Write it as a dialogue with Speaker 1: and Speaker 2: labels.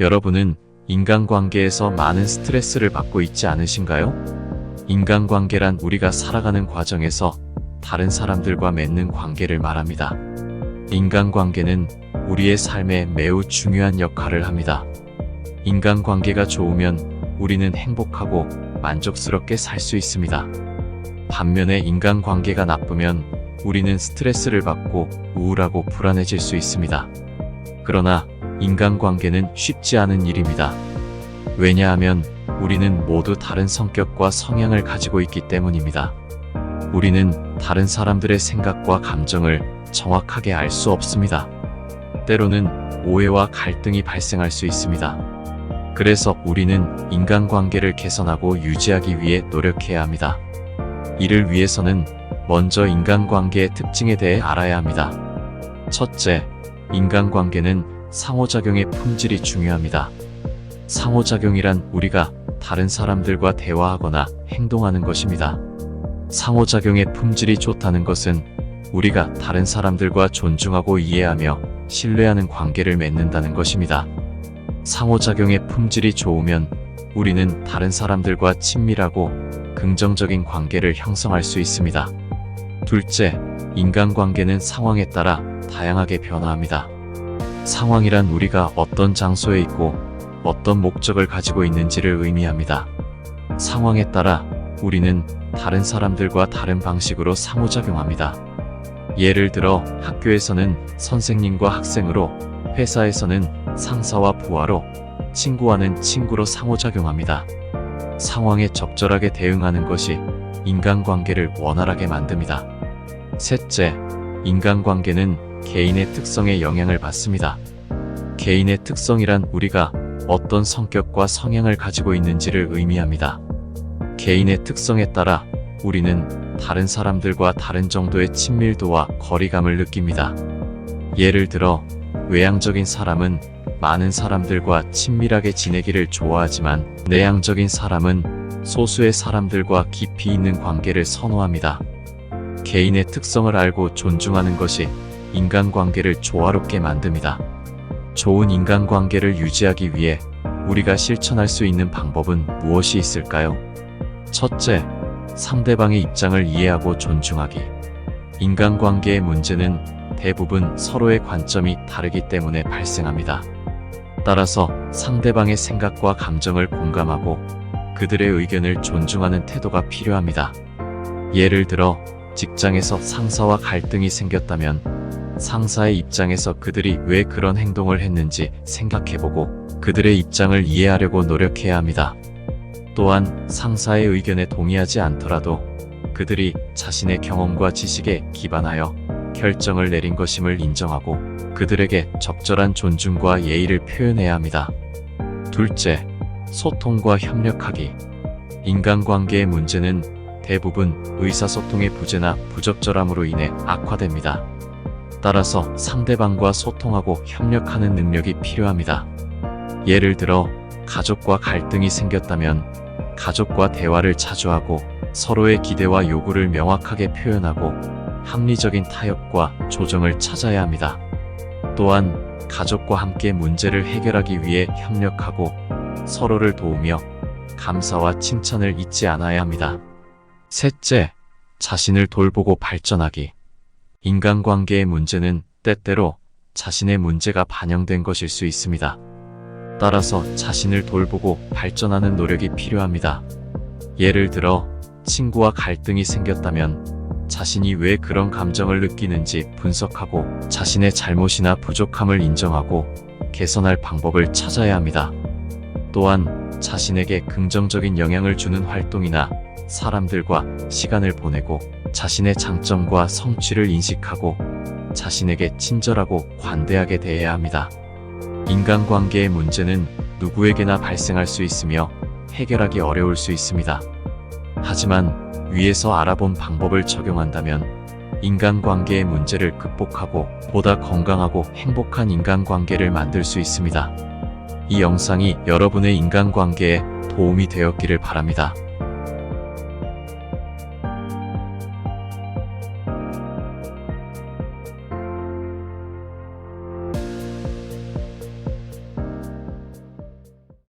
Speaker 1: 여러분은 인간관계에서 많은 스트레스를 받고 있지 않으신가요? 인간관계란 우리가 살아가는 과정에서 다른 사람들과 맺는 관계를 말합니다. 인간관계는 우리의 삶에 매우 중요한 역할을 합니다. 인간관계가 좋으면 우리는 행복하고 만족스럽게 살 수 있습니다. 반면에 인간관계가 나쁘면 우리는 스트레스를 받고 우울하고 불안해질 수 있습니다. 그러나 인간관계는 쉽지 않은 일입니다. 왜냐하면 우리는 모두 다른 성격과 성향을 가지고 있기 때문입니다. 우리는 다른 사람들의 생각과 감정을 정확하게 알 수 없습니다. 때로는 오해와 갈등이 발생할 수 있습니다. 그래서 우리는 인간관계를 개선하고 유지하기 위해 노력해야 합니다. 이를 위해서는 먼저 인간관계의 특징에 대해 알아야 합니다. 첫째, 인간관계는 상호작용의 품질이 중요합니다. 상호작용이란 우리가 다른 사람들과 대화하거나 행동하는 것입니다. 상호작용의 품질이 좋다는 것은 우리가 다른 사람들과 존중하고 이해하며 신뢰하는 관계를 맺는다는 것입니다. 상호작용의 품질이 좋으면 우리는 다른 사람들과 친밀하고 긍정적인 관계를 형성할 수 있습니다. 둘째, 인간관계는 상황에 따라 다양하게 변화합니다. 상황이란 우리가 어떤 장소에 있고 어떤 목적을 가지고 있는지를 의미합니다. 상황에 따라 우리는 다른 사람들과 다른 방식으로 상호작용합니다. 예를 들어 학교에서는 선생님과 학생으로, 회사에서는 상사와 부하로, 친구와는 친구로 상호작용합니다. 상황에 적절하게 대응하는 것이 인간관계를 원활하게 만듭니다. 셋째, 인간관계는 개인의 특성에 영향을 받습니다. 개인의 특성이란 우리가 어떤 성격과 성향을 가지고 있는지를 의미합니다. 개인의 특성에 따라 우리는 다른 사람들과 다른 정도의 친밀도와 거리감을 느낍니다. 예를 들어 외향적인 사람은 많은 사람들과 친밀하게 지내기를 좋아하지만 내향적인 사람은 소수의 사람들과 깊이 있는 관계를 선호합니다. 개인의 특성을 알고 존중하는 것이 인간관계를 조화롭게 만듭니다. 좋은 인간관계를 유지하기 위해 우리가 실천할 수 있는 방법은 무엇이 있을까요? 첫째, 상대방의 입장을 이해하고 존중하기. 인간관계의 문제는 대부분 서로의 관점이 다르기 때문에 발생합니다. 따라서 상대방의 생각과 감정을 공감하고 그들의 의견을 존중하는 태도가 필요합니다. 예를 들어 직장에서 상사와 갈등이 생겼다면 상사의 입장에서 그들이 왜 그런 행동을 했는지 생각해보고 그들의 입장을 이해하려고 노력해야 합니다. 또한 상사의 의견에 동의하지 않더라도 그들이 자신의 경험과 지식에 기반하여 결정을 내린 것임을 인정하고 그들에게 적절한 존중과 예의를 표현해야 합니다. 둘째, 소통과 협력하기. 인간관계의 문제는 대부분 의사소통의 부재나 부적절함으로 인해 악화됩니다. 따라서 상대방과 소통하고 협력하는 능력이 필요합니다. 예를 들어 가족과 갈등이 생겼다면 가족과 대화를 자주 하고 서로의 기대와 요구를 명확하게 표현하고 합리적인 타협과 조정을 찾아야 합니다. 또한 가족과 함께 문제를 해결하기 위해 협력하고 서로를 도우며 감사와 칭찬을 잊지 않아야 합니다. 셋째, 자신을 돌보고 발전하기. 인간관계의 문제는 때때로 자신의 문제가 반영된 것일 수 있습니다. 따라서 자신을 돌보고 발전하는 노력이 필요합니다. 예를 들어 친구와 갈등이 생겼다면 자신이 왜 그런 감정을 느끼는지 분석하고 자신의 잘못이나 부족함을 인정하고 개선할 방법을 찾아야 합니다. 또한 자신에게 긍정적인 영향을 주는 활동이나 사람들과 시간을 보내고 자신의 장점과 성취를 인식하고 자신에게 친절하고 관대하게 대해야 합니다. 인간관계의 문제는 누구에게나 발생할 수 있으며 해결하기 어려울 수 있습니다. 하지만 위에서 알아본 방법을 적용한다면 인간관계의 문제를 극복하고 보다 건강하고 행복한 인간관계를 만들 수 있습니다. 이 영상이 여러분의 인간관계에 도움이 되었기를 바랍니다.